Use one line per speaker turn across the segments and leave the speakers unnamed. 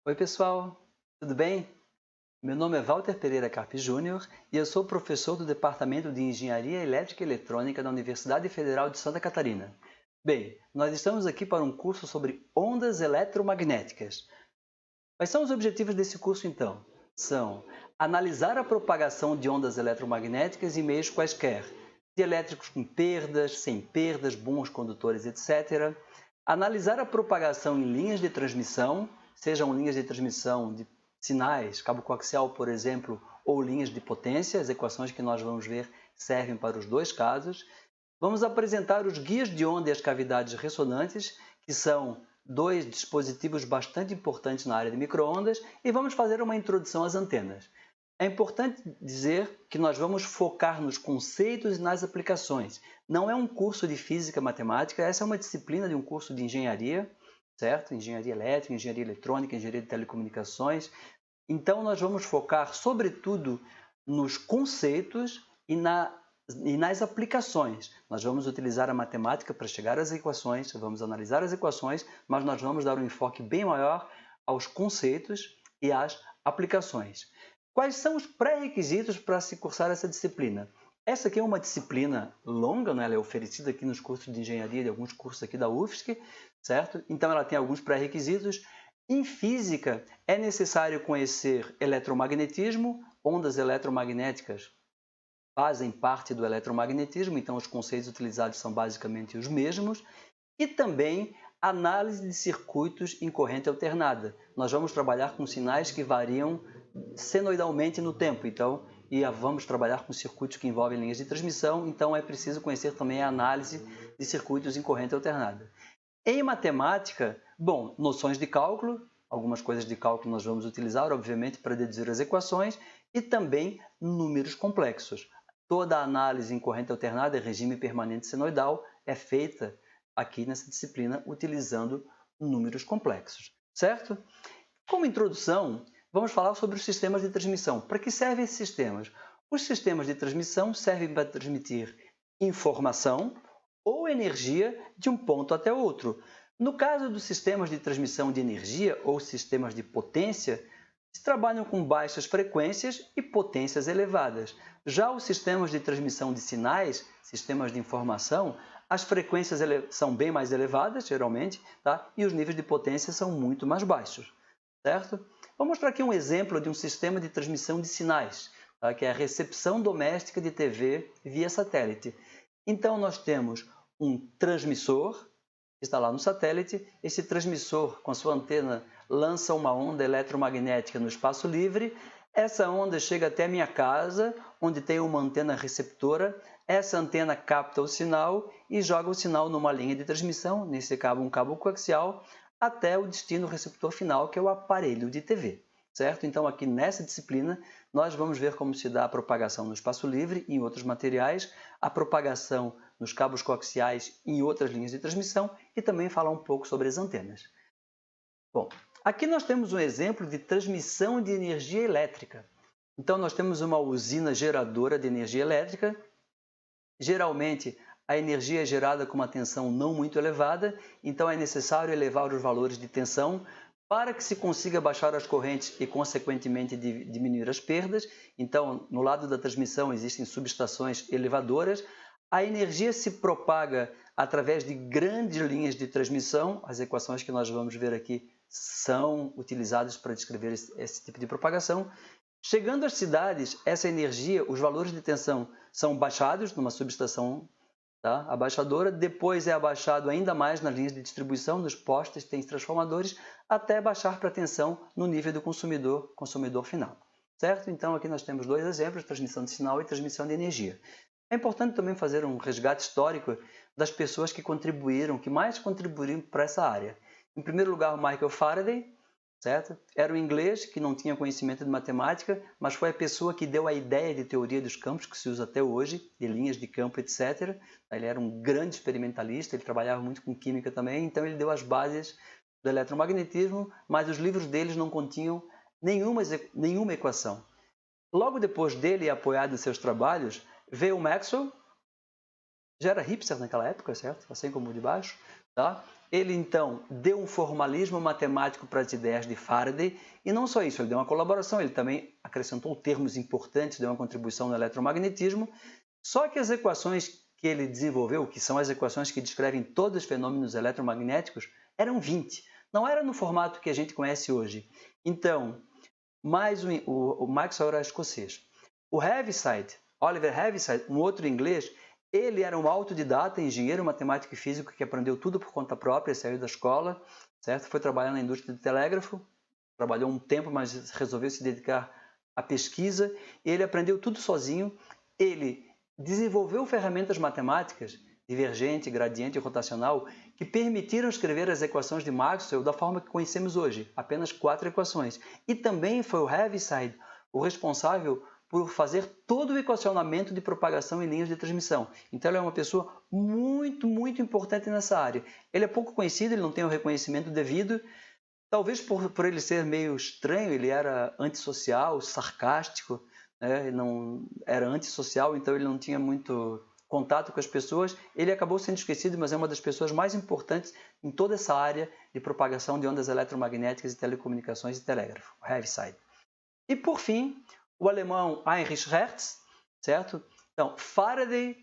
Oi pessoal, tudo bem? Meu nome é Walter Pereira Carpe Júnior e eu sou professor do Departamento de Engenharia Elétrica e Eletrônica da Universidade Federal de Santa Catarina. Bem, nós estamos aqui para um curso sobre ondas eletromagnéticas. Quais são os objetivos desse curso então? São analisar a propagação de ondas eletromagnéticas em meios quaisquer, de elétricos com perdas, sem perdas, bons condutores, etc. Analisar a propagação em linhas de transmissão, sejam linhas de transmissão de sinais, cabo coaxial, por exemplo, ou linhas de potência. As equações que nós vamos ver servem para os dois casos. Vamos apresentar os guias de onda e as cavidades ressonantes, que são dois dispositivos bastante importantes na área de microondas, e vamos fazer uma introdução às antenas. É importante dizer que nós vamos focar nos conceitos e nas aplicações. Não é um curso de física e matemática, essa é uma disciplina de um curso de engenharia, certo? Engenharia elétrica, engenharia eletrônica, engenharia de telecomunicações. Então, nós vamos focar, sobretudo, nos conceitos e nas aplicações. Nós vamos utilizar a matemática para chegar às equações, vamos analisar as equações, mas nós vamos dar um enfoque bem maior aos conceitos e às aplicações. Quais são os pré-requisitos para se cursar essa disciplina? Essa aqui é uma disciplina longa, né? Ela é oferecida aqui nos cursos de engenharia, de alguns cursos aqui da UFSC, certo? Então ela tem alguns pré-requisitos. Em física, é necessário conhecer eletromagnetismo, ondas eletromagnéticas fazem parte do eletromagnetismo, então os conceitos utilizados são basicamente os mesmos, e também análise de circuitos em corrente alternada. Nós vamos trabalhar com sinais que variam senoidalmente no tempo, então, vamos trabalhar com circuitos que envolvem linhas de transmissão, então é preciso conhecer também a análise de circuitos em corrente alternada. Em matemática, bom, noções de cálculo, algumas coisas de cálculo nós vamos utilizar, obviamente, para deduzir as equações, e também números complexos. Toda a análise em corrente alternada, regime permanente senoidal, é feita aqui nessa disciplina utilizando números complexos, certo? Como introdução, vamos falar sobre os sistemas de transmissão. Para que servem esses sistemas? Os sistemas de transmissão servem para transmitir informação ou energia de um ponto até outro. No caso dos sistemas de transmissão de energia ou sistemas de potência, se trabalham com baixas frequências e potências elevadas. Já os sistemas de transmissão de sinais, sistemas de informação, as frequências são bem mais elevadas, geralmente, tá? E os níveis de potência são muito mais baixos, certo? Vou mostrar aqui um exemplo de um sistema de transmissão de sinais, tá? Que é a recepção doméstica de TV via satélite. Então, nós temos um transmissor, que está lá no satélite. Esse transmissor, com a sua antena, lança uma onda eletromagnética no espaço livre. Essa onda chega até a minha casa, onde tem uma antena receptora. Essa antena capta o sinal e joga o sinal numa linha de transmissão, nesse cabo um cabo coaxial, até o destino receptor final, que é o aparelho de TV. Certo? Então, aqui nessa disciplina, nós vamos ver como se dá a propagação no espaço livre e em outros materiais, a propagação nos cabos coaxiais e em outras linhas de transmissão e também falar um pouco sobre as antenas. Bom, aqui nós temos um exemplo de transmissão de energia elétrica. Então, nós temos uma usina geradora de energia elétrica. Geralmente, a energia é gerada com uma tensão não muito elevada, então é necessário elevar os valores de tensão para que se consiga baixar as correntes e, consequentemente, diminuir as perdas. Então, no lado da transmissão existem subestações elevadoras. A energia se propaga através de grandes linhas de transmissão. As equações que nós vamos ver aqui são utilizadas para descrever esse tipo de propagação. Chegando às cidades, essa energia, os valores de tensão são baixados numa subestação, tá? Abaixadora, depois é abaixado ainda mais nas linhas de distribuição, nos postes, tem transformadores, até baixar para a tensão no nível do consumidor final. Certo? Então, aqui nós temos dois exemplos, transmissão de sinal e transmissão de energia. É importante também fazer um resgate histórico das pessoas que mais contribuíram para essa área. Em primeiro lugar, o Michael Faraday, certo? Era um inglês que não tinha conhecimento de matemática, mas foi a pessoa que deu a ideia de teoria dos campos, que se usa até hoje, de linhas de campo, etc. Ele era um grande experimentalista, ele trabalhava muito com química também, então ele deu as bases do eletromagnetismo, mas os livros deles não continham nenhuma equação. Logo depois dele, apoiado em seus trabalhos, veio o Maxwell, já era hipster naquela época, certo? Assim como o de baixo, tá? Ele, então, deu um formalismo matemático para as ideias de Faraday, e não só isso, ele deu uma colaboração, ele também acrescentou termos importantes, deu uma contribuição no eletromagnetismo, só que as equações que ele desenvolveu, que são as equações que descrevem todos os fenômenos eletromagnéticos, eram 20. Não era no formato que a gente conhece hoje. Então, o Maxwell era escocês. O Heaviside, Oliver Heaviside, um outro inglês, ele era um autodidata, engenheiro matemático e físico que aprendeu tudo por conta própria, saiu da escola, certo? Foi trabalhar na indústria de telégrafo, trabalhou um tempo, mas resolveu se dedicar à pesquisa, e ele aprendeu tudo sozinho. Ele desenvolveu ferramentas matemáticas, divergente, gradiente e rotacional, que permitiram escrever as equações de Maxwell da forma que conhecemos hoje, apenas 4 equações. E também foi o Heaviside o responsável por fazer todo o equacionamento de propagação em linhas de transmissão. Então ele é uma pessoa muito importante nessa área. Ele é pouco conhecido, ele não tem o reconhecimento devido, talvez por ele ser meio estranho, ele era antissocial, sarcástico, né? Não, era antissocial, então ele não tinha muito contato com as pessoas. Ele acabou sendo esquecido, mas é uma das pessoas mais importantes em toda essa área de propagação de ondas eletromagnéticas e telecomunicações e telégrafo, Heaviside. E por fim, o alemão Heinrich Hertz, certo? Então, Faraday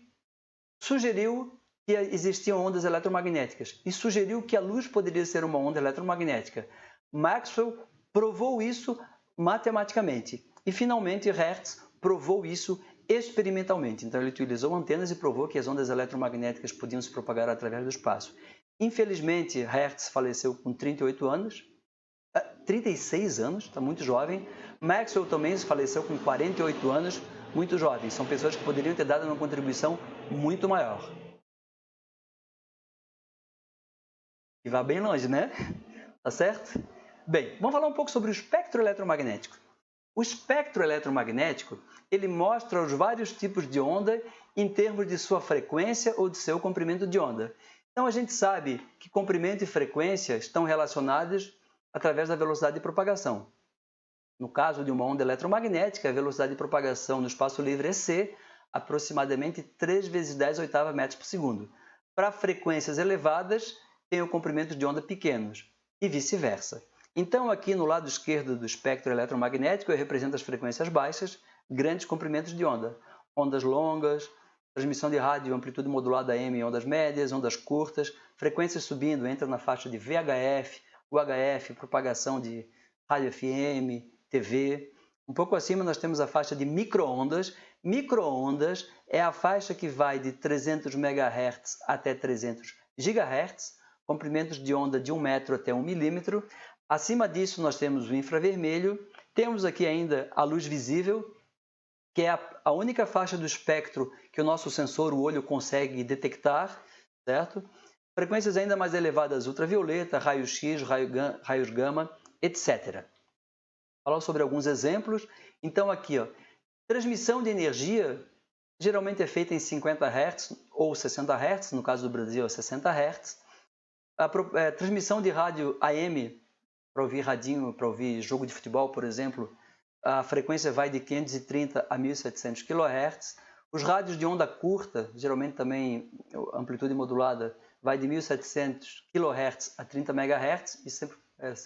sugeriu que existiam ondas eletromagnéticas e sugeriu que a luz poderia ser uma onda eletromagnética. Maxwell provou isso matematicamente e, finalmente, Hertz provou isso experimentalmente. Então, ele utilizou antenas e provou que as ondas eletromagnéticas podiam se propagar através do espaço. Infelizmente, Hertz faleceu com 38 anos, 36 anos, está muito jovem. Maxwell também faleceu com 48 anos, muito jovem. São pessoas que poderiam ter dado uma contribuição muito maior. E vai bem longe, né? Tá certo? Bem, vamos falar um pouco sobre o espectro eletromagnético. O espectro eletromagnético, ele mostra os vários tipos de onda em termos de sua frequência ou de seu comprimento de onda. Então, a gente sabe que comprimento e frequência estão relacionados através da velocidade de propagação. No caso de uma onda eletromagnética, a velocidade de propagação no espaço livre é c, aproximadamente 3 vezes 10 oitava metros por segundo. Para frequências elevadas, tem o comprimento de onda pequenos, e vice-versa. Então, aqui no lado esquerdo do espectro eletromagnético, eu represento as frequências baixas, grandes comprimentos de onda. Ondas longas, transmissão de rádio amplitude modulada M em ondas médias, ondas curtas, frequências subindo, entra na faixa de VHF, UHF, propagação de rádio FM, TV. Um pouco acima nós temos a faixa de microondas. Microondas é a faixa que vai de 300 MHz até 300 GHz, comprimentos de onda de 1 metro até 1 milímetro. Acima disso nós temos o infravermelho. Temos aqui ainda a luz visível, que é a única faixa do espectro que o nosso sensor, o olho, consegue detectar, certo? Frequências ainda mais elevadas, ultravioleta, raio-x, raios gama, etc. Falar sobre alguns exemplos. Então aqui, ó, transmissão de energia geralmente é feita em 50 Hz ou 60 Hz, no caso do Brasil é 60 Hz. Transmissão de rádio AM, para ouvir radinho, para ouvir jogo de futebol, por exemplo, a frequência vai de 530 a 1700 kHz. Os rádios de onda curta, geralmente também amplitude modulada, vai de 1700 kHz a 30 MHz, e sempre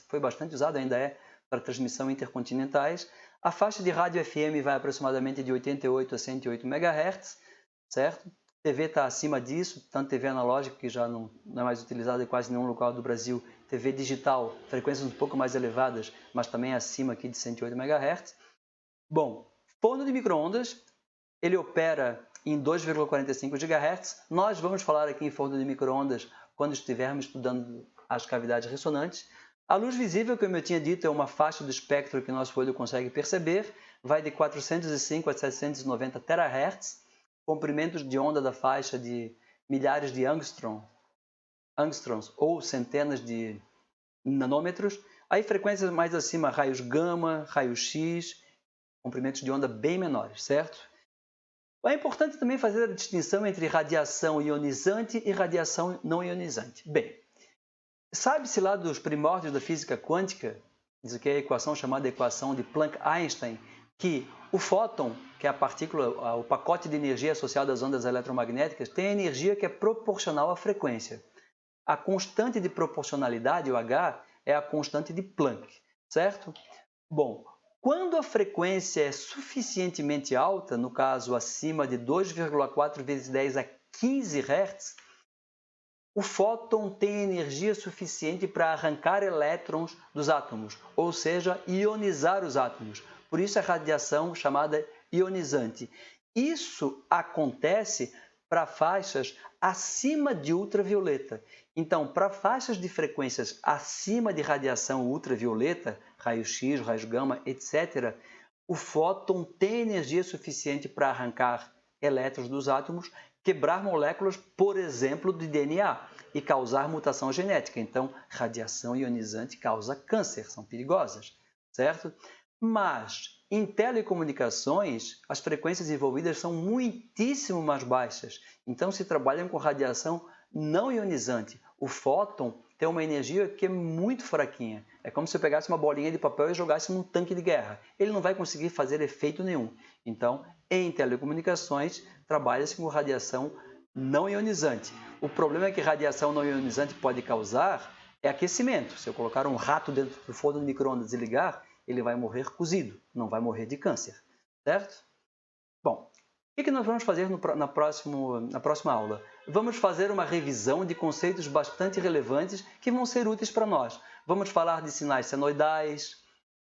foi bastante usado, ainda é, para transmissão intercontinentais. A faixa de rádio FM vai aproximadamente de 88 a 108 MHz, certo? TV está acima disso, tanto TV analógica, que já não é mais utilizada em quase nenhum local do Brasil, TV digital, frequências um pouco mais elevadas, mas também acima aqui de 108 MHz. Bom, forno de micro-ondas, ele opera em 2,45 GHz. Nós vamos falar aqui em forno de micro-ondas quando estivermos estudando as cavidades ressonantes. A luz visível, como eu tinha dito, é uma faixa do espectro que nosso olho consegue perceber, vai de 405 a 790 THz, comprimentos de onda da faixa de milhares de angstroms ou centenas de nanômetros. Aí frequências mais acima, raios gama, raio-x, comprimentos de onda bem menores, certo? É importante também fazer a distinção entre radiação ionizante e radiação não ionizante. Bem, sabe-se lá dos primórdios da física quântica, diz que é a equação chamada equação de Planck-Einstein, que o fóton, que é a partícula, o pacote de energia associado às ondas eletromagnéticas, tem energia que é proporcional à frequência. A constante de proporcionalidade, o H, é a constante de Planck, certo? Bom, quando a frequência é suficientemente alta, no caso acima de 2,4 vezes 10 a 15 Hz, o fóton tem energia suficiente para arrancar elétrons dos átomos, ou seja, ionizar os átomos. Por isso a radiação chamada ionizante. Isso acontece para faixas acima de ultravioleta. Então, para faixas de frequências acima de radiação ultravioleta, raio-x, raios gama, etc., o fóton tem energia suficiente para arrancar elétrons dos átomos, quebrar moléculas, por exemplo, de DNA e causar mutação genética. Então, radiação ionizante causa câncer, são perigosas, certo? Mas, em telecomunicações, as frequências envolvidas são muitíssimo mais baixas. Então, se trabalham com radiação não ionizante. O fóton tem uma energia que é muito fraquinha. É como se eu pegasse uma bolinha de papel e jogasse num tanque de guerra. Ele não vai conseguir fazer efeito nenhum. Então, em telecomunicações, trabalha-se com radiação não ionizante. O problema é que radiação não ionizante pode causar é aquecimento. Se eu colocar um rato dentro do forno de micro-ondas e ligar, ele vai morrer cozido, não vai morrer de câncer, certo? Bom, o que nós vamos fazer na próxima aula? Vamos fazer uma revisão de conceitos bastante relevantes que vão ser úteis para nós. Vamos falar de sinais senoidais,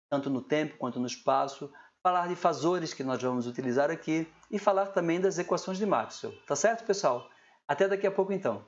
tanto no tempo quanto no espaço, falar de fasores que nós vamos utilizar aqui e falar também das equações de Maxwell. Tá certo, pessoal? Até daqui a pouco, então.